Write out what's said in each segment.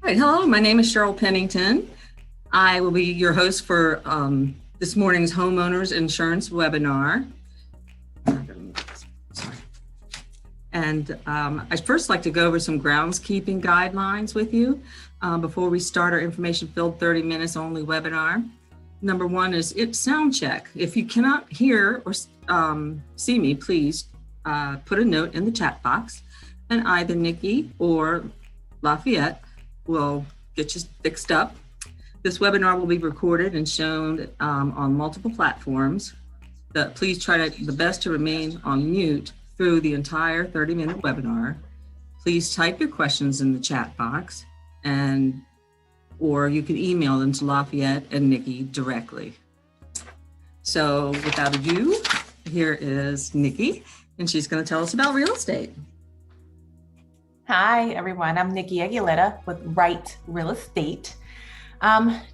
Right, hello, my name is Cheryl Pennington. I will be your host for this morning's Homeowners Insurance webinar. Sorry. And I'd first like to go over some groundskeeping guidelines with you before we start our information-filled 30 minutes only webinar. Number one is sound check. If you cannot hear or see me, please put a note in the chat box, and either Nikki or Lafayette will get you fixed up. This webinar will be recorded and shown on multiple platforms. Please try the best to remain on mute through the entire 30-minute webinar. Please type your questions in the chat box, or you can email them to Lafayette and Nikki directly. So without ado, here is Nikki, and she's going to tell us about real estate. Hi, everyone. I'm Nikki Aguilera with Right Real Estate.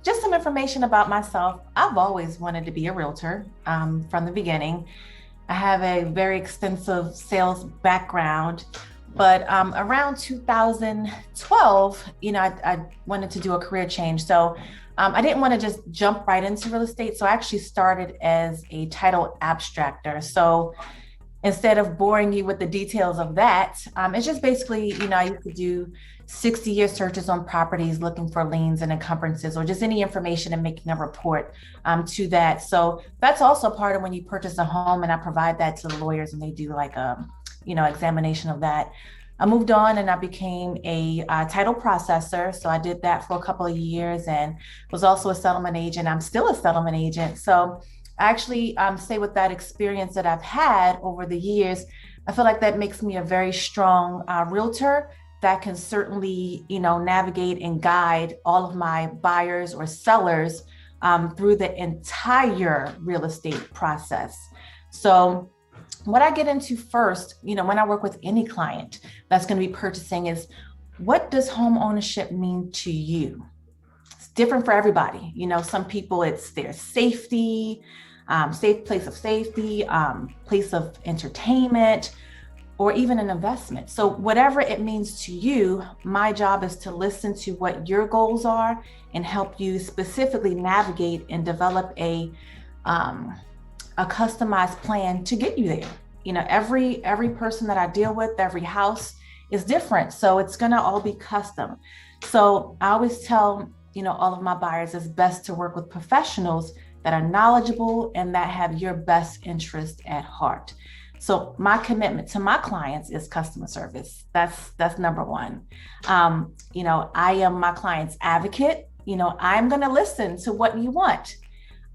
Just some information about myself. I've always wanted to be a realtor from the beginning. I have a very extensive sales background, but around 2012, I wanted to do a career change. So I didn't want to just jump right into real estate. So I actually started as a title abstractor. So instead of boring you with the details of that, it's just basically, I used to do 60-year searches on properties looking for liens and encumbrances or just any information and making a report to that. So that's also part of when you purchase a home, and I provide that to the lawyers and they do like a, examination of that. I moved on and I became a title processor. So I did that for a couple of years and was also a settlement agent. I'm still a settlement agent. So I actually say with that experience that I've had over the years, I feel like that makes me a very strong realtor that can certainly, navigate and guide all of my buyers or sellers through the entire real estate process. So what I get into first, when I work with any client that's going to be purchasing is, what does home ownership mean to you? Different for everybody. Some people it's their safety, safe place of safety, place of entertainment, or even an investment. So whatever it means to you, my job is to listen to what your goals are and help you specifically navigate and develop a customized plan to get you there. Every person that I deal with, every house is different. So it's gonna all be custom. So I always tell all of my buyers, it's best to work with professionals that are knowledgeable and that have your best interest at heart. So my commitment to my clients is customer service. That's number one. I am my client's advocate. I'm going to listen to what you want.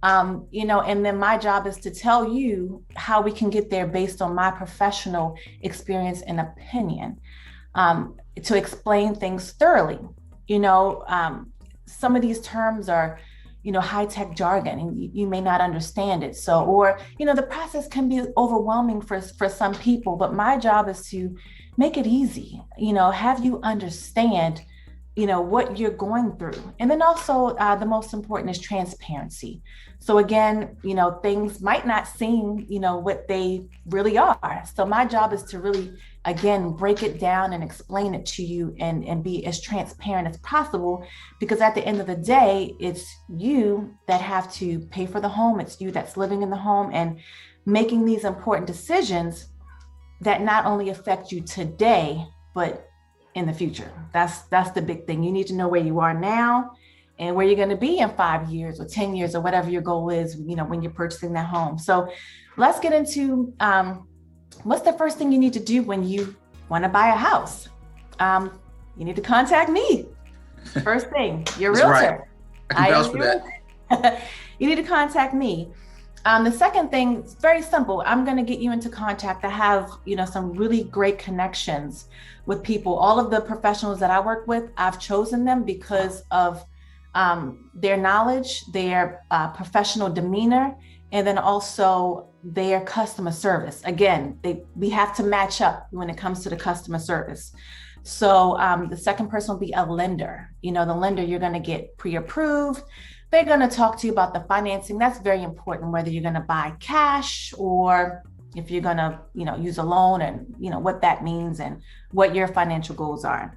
And then my job is to tell you how we can get there based on my professional experience and opinion, to explain things thoroughly. Some of these terms are, high-tech jargon, and you may not understand it. So, or, the process can be overwhelming for some people, but my job is to make it easy, have you understand, what you're going through. And then also the most important is transparency. So again, things might not seem, what they really are. So my job is to really, again, break it down and explain it to you and be as transparent as possible, because at the end of the day, it's you that have to pay for the home. It's you that's living in the home and making these important decisions that not only affect you today, but in the future. That's the big thing. You need to know where you are now and where you're going to be in 5 years or 10 years or whatever your goal is, when you're purchasing that home. So let's get into what's the first thing you need to do when you want to buy a house? You need to contact me. First thing, your realtor. Right. I can vouch for that. You need to contact me. The second thing is very simple. I'm going to get you into contact. I have, some really great connections with people. All of the professionals that I work with, I've chosen them because of their knowledge, their professional demeanor, and then also their customer service. Again, we have to match up when it comes to the customer service. So the second person will be a lender. The lender, you're going to get pre-approved. They're going to talk to you about the financing. That's very important, whether you're going to buy cash or if you're going to, use a loan, and, what that means and what your financial goals are.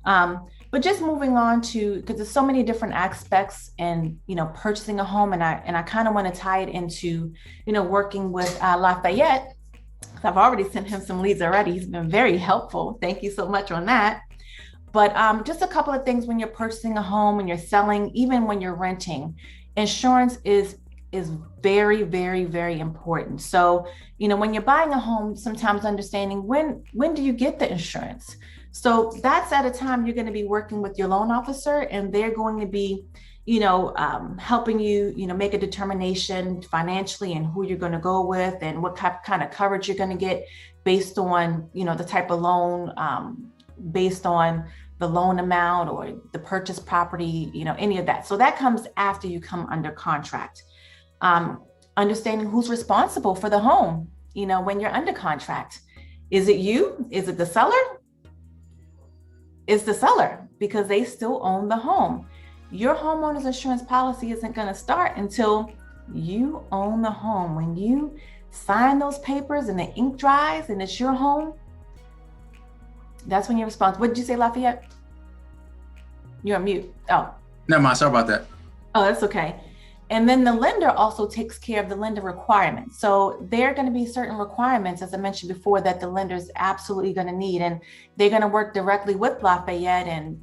But just moving on to, because there's so many different aspects in, purchasing a home, and I kind of want to tie it into, working with Lafayette. I've already sent him some leads already. He's been very helpful. Thank you so much on that. But just a couple of things when you're purchasing a home, when you're selling, even when you're renting, insurance is very, very, very important. So, when you're buying a home, sometimes understanding when do you get the insurance? So that's at a time you're going to be working with your loan officer, and they're going to be, helping you, make a determination financially and who you're going to go with and what kind of coverage you're going to get based on, the type of loan, based on the loan amount or the purchase property, any of that. So that comes after you come under contract. Understanding who's responsible for the home, when you're under contract. Is it you? Is it the seller? It's the seller, because they still own the home. Your homeowner's insurance policy isn't going to start until you own the home. When you sign those papers and the ink dries and it's your home, that's when you're responsible. What did you say, Lafayette? You're on mute. Oh. Never mind. Sorry about that. Oh, that's okay. And then the lender also takes care of the lender requirements. So there are going to be certain requirements, as I mentioned before, that the lender is absolutely going to need. And they're going to work directly with Lafayette and,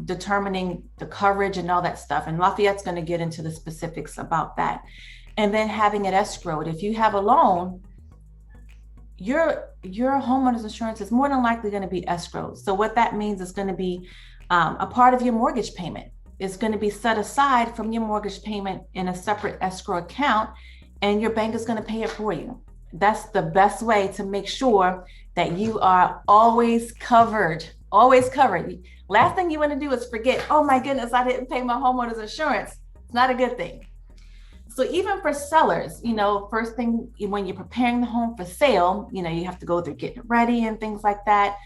determining the coverage and all that stuff. And Lafayette's going to get into the specifics about that. And then having it escrowed. If you have a loan, your homeowner's insurance is more than likely going to be escrowed. So what that means is going to be a part of your mortgage payment. Is going to be set aside from your mortgage payment in a separate escrow account, and your bank is going to pay it for you. That's the best way to make sure that you are always covered, always covered. Last thing you want to do is forget, oh my goodness, I didn't pay my homeowner's insurance. It's not a good thing. So even for sellers, first thing when you're preparing the home for sale, you have to go through getting it ready and things like that.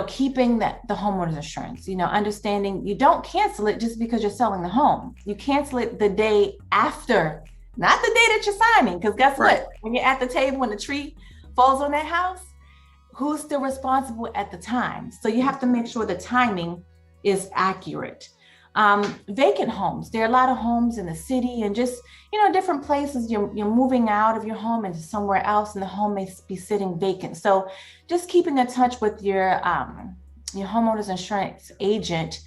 Keeping the homeowner's insurance, understanding you don't cancel it just because you're selling the home. You cancel it the day after, not the day that you're signing. Because guess what? When you're at the table, when the tree falls on that house, who's still responsible at the time? So you have to make sure the timing is accurate. Vacant homes. There are a lot of homes in the city and just, different places. You're moving out of your home into somewhere else, and the home may be sitting vacant. So just keeping in touch with your homeowner's insurance agent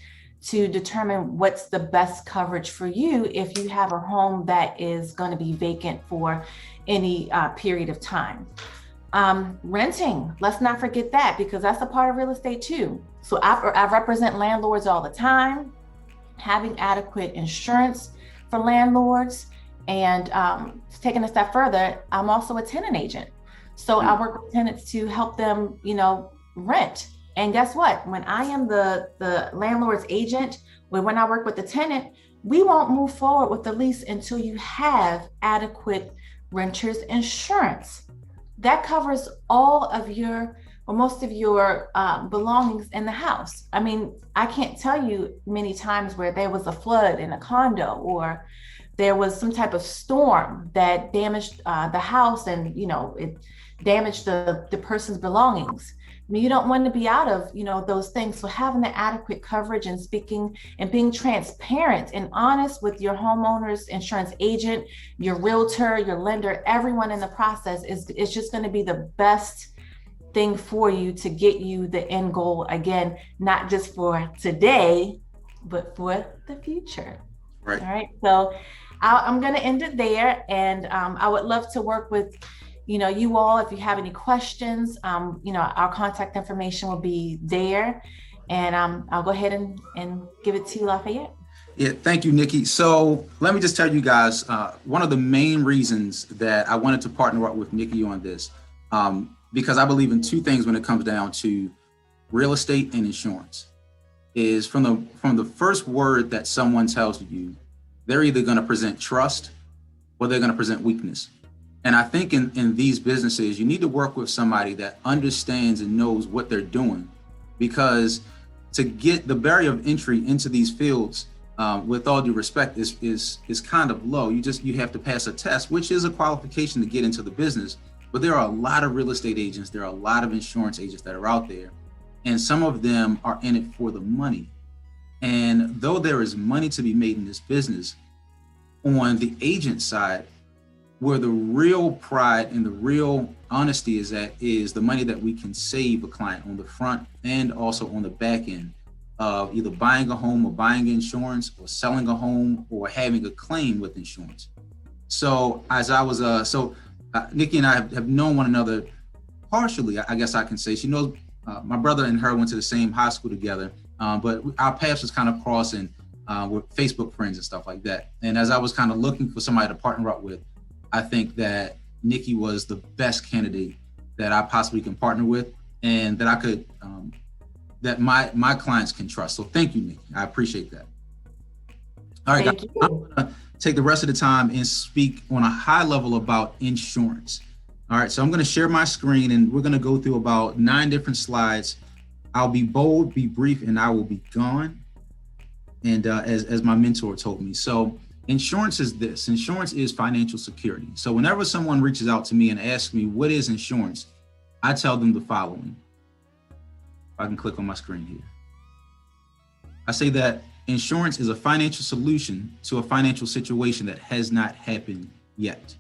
to determine what's the best coverage for you if you have a home that is going to be vacant for any period of time. Renting, let's not forget that, because that's a part of real estate too. So I represent landlords all the time. Having adequate insurance for landlords, and taking a step further, I'm also a tenant agent. So I work with tenants to help them, rent. And guess what? When I am the landlord's agent, when I work with the tenant, we won't move forward with the lease until you have adequate renter's insurance. That covers all of your, or most of your belongings in the house. I mean, I can't tell you many times where there was a flood in a condo, or there was some type of storm that damaged the house, and it damaged the person's belongings. I mean, you don't want to be out of those things. So having the adequate coverage and speaking and being transparent and honest with your homeowner's insurance agent, your realtor, your lender, everyone in the process is just going to be the best thing for you to get you the end goal, again, not just for today, but for the future. Right. All right. So I'm going to end it there. And I would love to work with, you all, if you have any questions, our contact information will be there. And I'll go ahead and give it to you, Lafayette. Yeah, thank you, Nikki. So let me just tell you guys, one of the main reasons that I wanted to partner up with Nikki on this, because I believe in two things when it comes down to real estate and insurance, is from the first word that someone tells you, they're either going to present trust or they're going to present weakness. And I think in these businesses, you need to work with somebody that understands and knows what they're doing, because to get the barrier of entry into these fields, with all due respect, is kind of low. You have to pass a test, which is a qualification to get into the business. But there are a lot of real estate agents, there are a lot of insurance agents that are out there and some of them are in it for the money. And though there is money to be made in this business, on the agent side, where the real pride and the real honesty is at is the money that we can save a client on the front and also on the back end of either buying a home or buying insurance or selling a home or having a claim with insurance. So as I was, Nikki and I have known one another partially, I guess I can say. She knows my brother and her went to the same high school together, but our paths was kind of crossing with Facebook friends and stuff like that. And as I was kind of looking for somebody to partner up with, I think that Nikki was the best candidate that I possibly can partner with, and that I could, that my clients can trust. So thank you, Nikki. I appreciate that. All right, guys, I'm gonna take the rest of the time and speak on a high level about insurance. All right, so I'm gonna share my screen and we're gonna go through about 9 different slides. I'll be bold, be brief, and I will be gone. And as my mentor told me, so insurance is this. Insurance is financial security. So whenever someone reaches out to me and asks me, what is insurance? I tell them the following. If I can click on my screen here. I say that insurance is a financial solution to a financial situation that has not happened yet.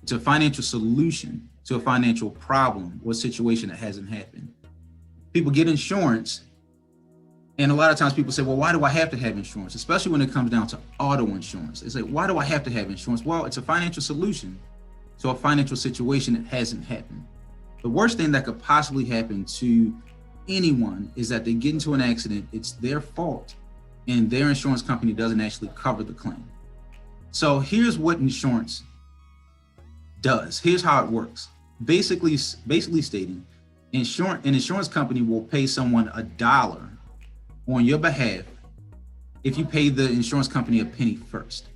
It's a financial solution to a financial problem or situation that hasn't happened. People get insurance, and a lot of times people say, well, why do I have to have insurance? Especially when it comes down to auto insurance. They say, why do I have to have insurance? Well, it's a financial solution to a financial situation that hasn't happened. The worst thing that could possibly happen to anyone is that they get into an accident, it's their fault, and their insurance company doesn't actually cover the claim. So here's what insurance does. Here's how it works. Basically stating, an insurance company will pay someone $1 on your behalf if you pay the insurance company a penny first.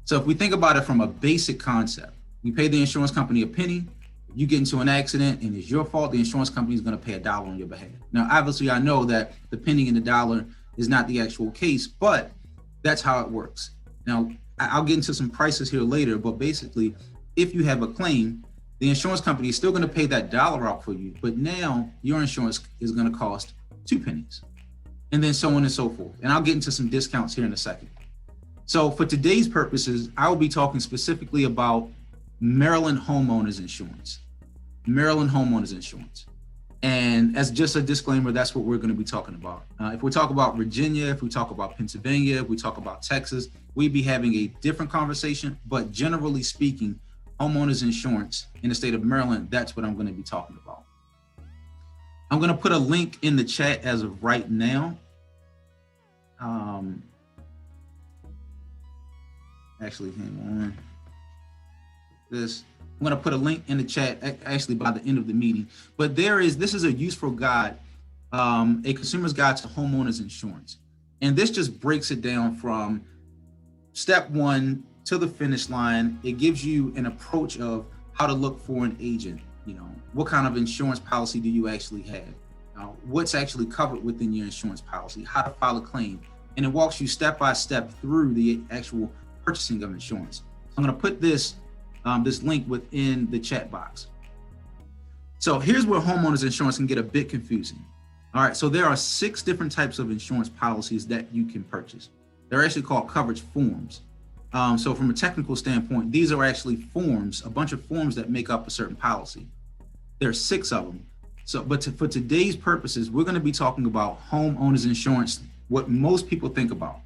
So if we think about it from a basic concept, you pay the insurance company a penny, you get into an accident and it's your fault, the insurance company is going to pay $1 on your behalf. Now, obviously, I know that the penny and the dollar is not the actual case, but that's how it works. Now, I'll get into some prices here later, but basically, if you have a claim, the insurance company is still going to pay that $1 out for you, but now your insurance is going to cost 2 pennies, and then so on and so forth. And I'll get into some discounts here in a second. So for today's purposes, I will be talking specifically about Maryland Homeowners Insurance. Maryland Homeowners Insurance. And as just a disclaimer, that's what we're going to be talking about. If we talk about Virginia, if we talk about Pennsylvania, if we talk about Texas, we'd be having a different conversation. But generally speaking, homeowners insurance in the state of Maryland, that's what I'm going to be talking about. I'm going to put a link in the chat as of right now. Actually, hang on. I'm going to put a link in the chat actually by the end of the meeting. But this is a useful guide, a consumer's guide to homeowners insurance. And this just breaks it down from step 1 to the finish line. It gives you an approach of how to look for an agent. You know, what kind of insurance policy do you actually have? What's actually covered within your insurance policy? How to file a claim? And it walks you step by step through the actual purchasing of insurance. I'm going to put this link within the chat box. So here's where homeowners insurance can get a bit confusing. All right, so there are 6 different types of insurance policies that you can purchase. They're actually called coverage forms. So from a technical standpoint, these are actually forms, a bunch of forms that make up a certain policy. There are 6 of them. So, for today's purposes, we're going to be talking about homeowners insurance, what most people think about.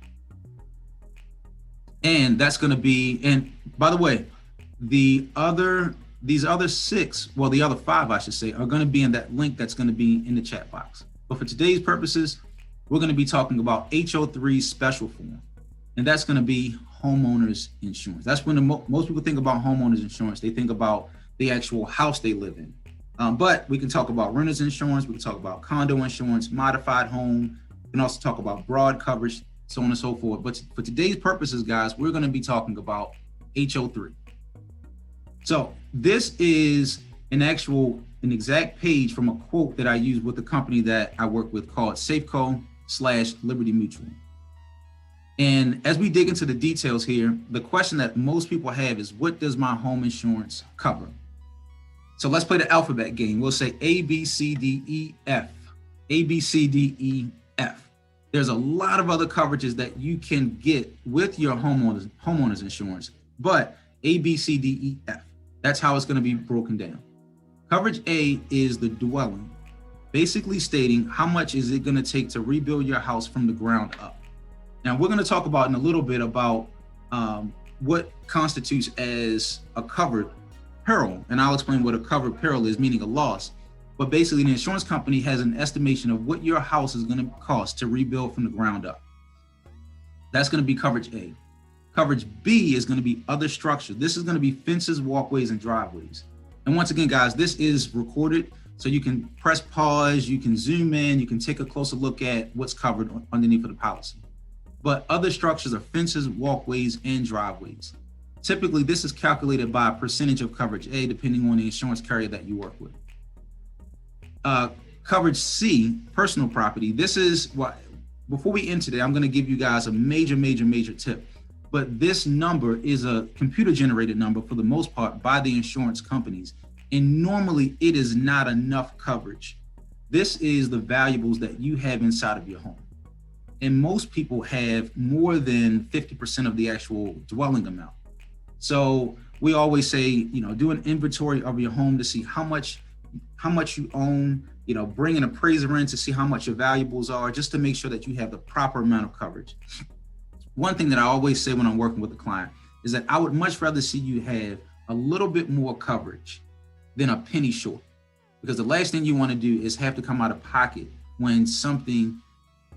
And that's going to be, and by the way, these other 6, well, the other 5, I should say, are going to be in that link that's going to be in the chat box. But for today's purposes, we're going to be talking about HO3 special form, and that's going to be homeowners insurance. That's when most people think about homeowners insurance. They think about the actual house they live in. But we can talk about renters insurance. We can talk about condo insurance, modified home. We can also talk about broad coverage, so on and so forth. But for today's purposes, guys, we're going to be talking about HO3. So this is an exact page from a quote that I use with the company that I work with called Safeco/Liberty Mutual. And as we dig into the details here, the question that most people have is, what does my home insurance cover? So let's play the alphabet game. We'll say A, B, C, D, E, F. A, B, C, D, E, F. There's a lot of other coverages that you can get with your homeowners insurance, but A, B, C, D, E, F. That's how it's going to be broken down. Coverage A is the dwelling, basically stating how much is it going to take to rebuild your house from the ground up. Now, we're going to talk about in a little bit about what constitutes as a covered peril, and I'll explain what a covered peril is, meaning a loss. But basically, the insurance company has an estimation of what your house is going to cost to rebuild from the ground up. That's going to be coverage A. Coverage B is going to be other structure. This is going to be fences, walkways, and driveways. And once again, guys, this is recorded, so you can press pause, you can zoom in, you can take a closer look at what's covered underneath of the policy. But other structures are fences, walkways, and driveways. Typically, this is calculated by a percentage of coverage A, depending on the insurance carrier that you work with. Coverage C, personal property. This is what, before we end today, I'm going to give you guys a major tip. But this number is a computer generated number for the most part by the insurance companies. And normally it is not enough coverage. This is the valuables that you have inside of your home. And most people have more than 50% of the actual dwelling amount. So we always say, do an inventory of your home to see how much you own, bring an appraiser in to see how much your valuables are, just to make sure that you have the proper amount of coverage. One thing that I always say when I'm working with a client is that I would much rather see you have a little bit more coverage than a penny short, because the last thing you want to do is have to come out of pocket when it's something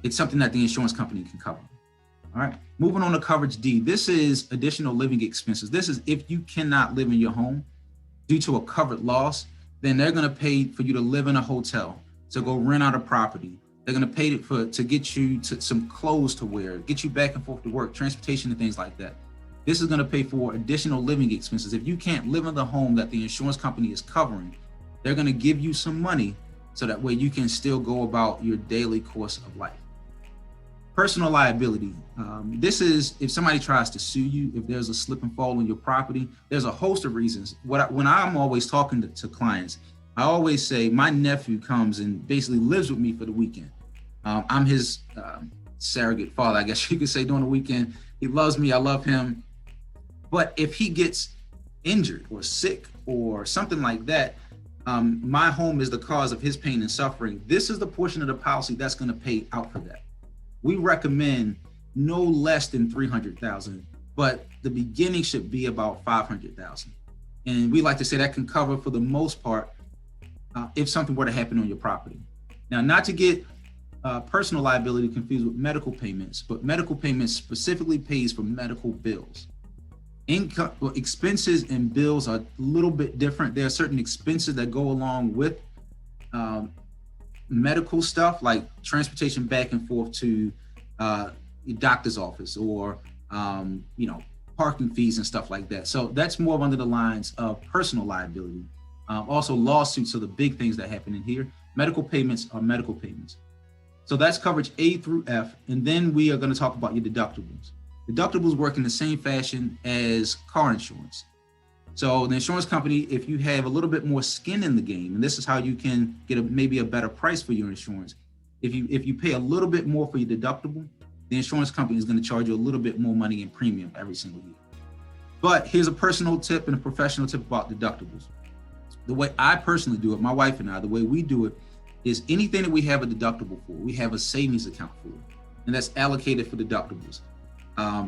that the insurance company can cover. All right, moving on to coverage D. This is additional living expenses. This is if you cannot live in your home due to a covered loss, then they're going to pay for you to live in a hotel, to go rent out a property. They're going to pay to get you to some clothes to wear, get you back and forth to work, transportation and things like that. This is going to pay for additional living expenses. If you can't live in the home that the insurance company is covering, they're going to give you some money so that way you can still go about your daily course of life. Personal liability. This is if somebody tries to sue you, if there's a slip and fall on your property, there's a host of reasons. When I'm always talking to clients, I always say my nephew comes and basically lives with me for the weekend. I'm his surrogate father, I guess you could say, during the weekend. He loves me, I love him. But if he gets injured or sick or something like that, my home is the cause of his pain and suffering. This is the portion of the policy that's going to pay out for that. We recommend no less than $300,000, but the beginning should be about $500,000. And we like to say that can cover, for the most part, if something were to happen on your property. Now, not to get personal liability confused with medical payments, but medical payments specifically pays for medical bills. Expenses and bills are a little bit different. There are certain expenses that go along with medical stuff, like transportation back and forth to your doctor's office, or parking fees and stuff like that. So that's more under the lines of personal liability. Also, lawsuits are the big things that happen in here. Medical payments are medical payments. So that's coverage A through F. And then we are going to talk about your deductibles. Deductibles work in the same fashion as car insurance. So the insurance company, if you have a little bit more skin in the game, and this is how you can get maybe a better price for your insurance. If you pay a little bit more for your deductible, the insurance company is going to charge you a little bit more money in premium every single year. But here's a personal tip and a professional tip about deductibles. The way I personally do it, my wife and I, the way we do it is anything that we have a deductible for, we have a savings account for, and that's allocated for deductibles.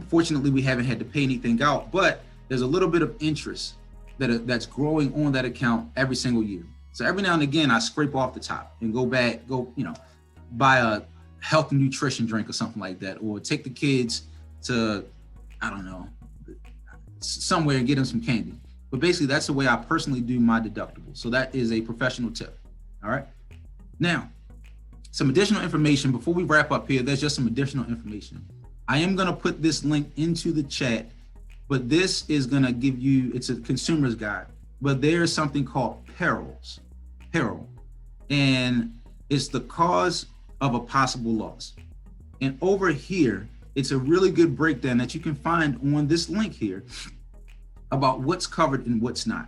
Fortunately, we haven't had to pay anything out, but there's a little bit of interest that's growing on that account every single year. So every now and again, I scrape off the top and go buy a health and nutrition drink or something like that, or take the kids to, somewhere and get them some candy. But basically, that's the way I personally do my deductible. So that is a professional tip. All right. Now, some additional information before we wrap up here. There's just some additional information. I am going to put this link into the chat, but this is going to give you, it's a consumer's guide, but there's something called peril. And it's the cause of a possible loss. And over here, it's a really good breakdown that you can find on this link here about what's covered and what's not.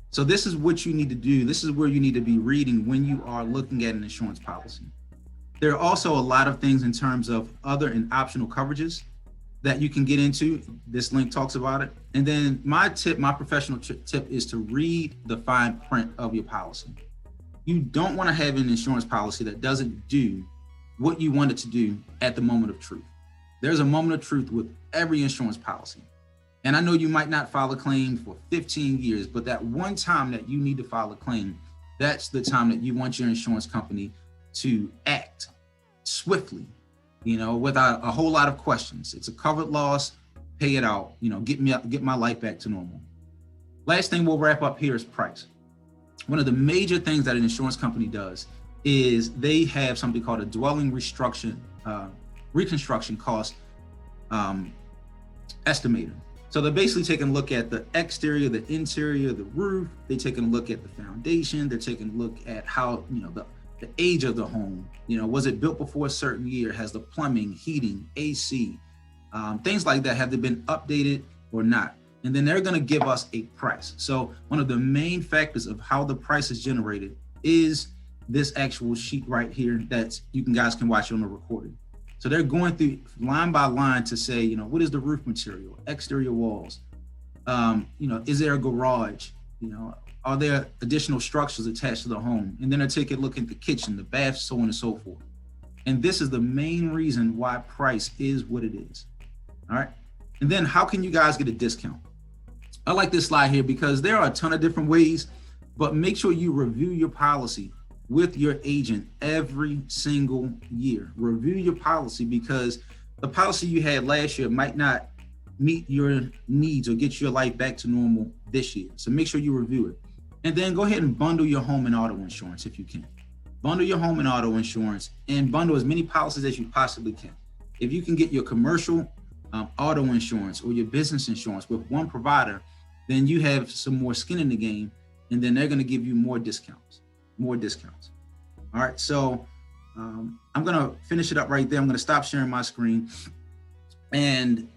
So this is what you need to do. This is where you need to be reading when you are looking at an insurance policy. There are also a lot of things in terms of other and optional coverages that you can get into. This link talks about it. And then my professional tip is to read the fine print of your policy. You don't want to have an insurance policy that doesn't do what you want it to do at the moment of truth. There's a moment of truth with every insurance policy. And I know you might not file a claim for 15 years, but that one time that you need to file a claim, that's the time that you want your insurance company to act swiftly, without a whole lot of questions. It's a covered loss, pay it out, get my life back to normal. Last thing we'll wrap up here is price. One of the major things that an insurance company does is they have something called a dwelling reconstruction cost estimator. So they're basically taking a look at the exterior, the interior, the roof. They're taking a look at the foundation. They're taking a look at how, the age of the home, was it built before a certain year? Has the plumbing, heating, AC, things like that, have they been updated or not? And then they're going to give us a price. So one of the main factors of how the price is generated is this actual sheet right here that guys can watch on the recording. So they're going through line by line to say, what is the roof material, exterior walls? Is there a garage? Are there additional structures attached to the home? And then they're taking a look at the kitchen, the bath, so on and so forth. And this is the main reason why price is what it is. All right. And then how can you guys get a discount? I like this slide here because there are a ton of different ways, but make sure you review your policy with your agent every single year. Review your policy because the policy you had last year might not meet your needs or get your life back to normal this year. So make sure you review it. And then go ahead and bundle your home and auto insurance if you can. Bundle your home and auto insurance and bundle as many policies as you possibly can. If you can get your commercial auto insurance or your business insurance with one provider, then you have some more skin in the game, and then they're going to give you more discounts. All right, so I'm going to finish it up right there. I'm going to stop sharing my screen, and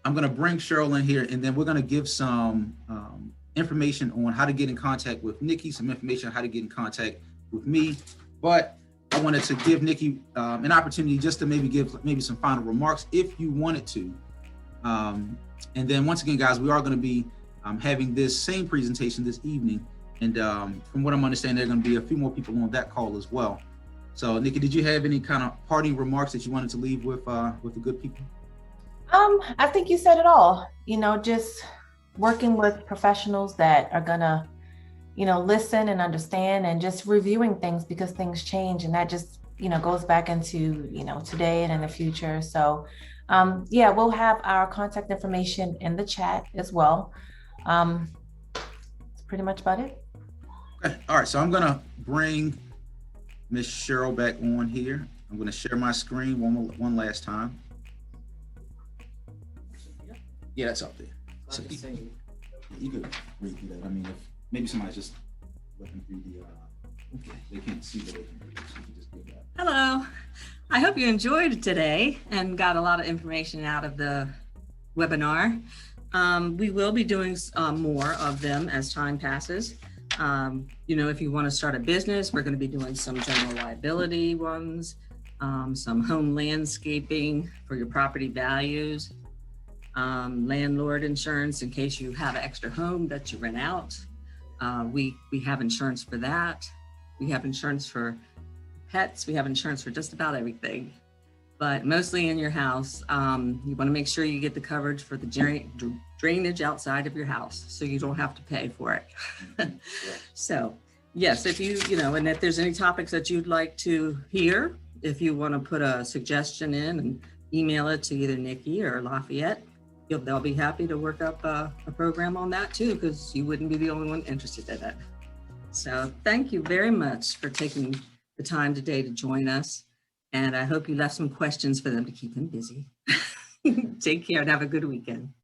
I'm going to bring Cheryl in here, and then we're going to give some information on how to get in contact with Nikki, some information on how to get in contact with me. But I wanted to give Nikki an opportunity just to maybe some final remarks if you wanted to. And then once again, guys, we are going to be having this same presentation this evening. And from what I'm understanding, there are going to be a few more people on that call as well. So Nikki, did you have any kind of parting remarks that you wanted to leave with the good people? I think you said it all, just working with professionals that are gonna, listen and understand and just reviewing things because things change. And that just, goes back into, today and in the future. So we'll have our contact information in the chat as well. That's pretty much about it. Okay. All right. So I'm going to bring Miss Cheryl back on here. I'm going to share my screen one last time. Yeah, that's up there. So you could read through that. I mean, if maybe somebody's just looking through they can't see what they can read, so you can just do that. Hello. I hope you enjoyed today and got a lot of information out of the webinar. We will be doing more of them as time passes. If you want to start a business, we're going to be doing some general liability ones, some home landscaping for your property values, landlord insurance in case you have an extra home that you rent out. We have insurance for that. We have insurance for pets. We have insurance for just about everything, but mostly in your house. You want to make sure you get the coverage for the drainage outside of your house so you don't have to pay for it. So yes, if and if there's any topics that you'd like to hear, if you want to put a suggestion in and email it to either Nikki or Lafayette, they'll be happy to work up a program on that too, because you wouldn't be the only one interested in it. So thank you very much for taking the time today to join us. And I hope you left some questions for them to keep them busy. Take care and have a good weekend.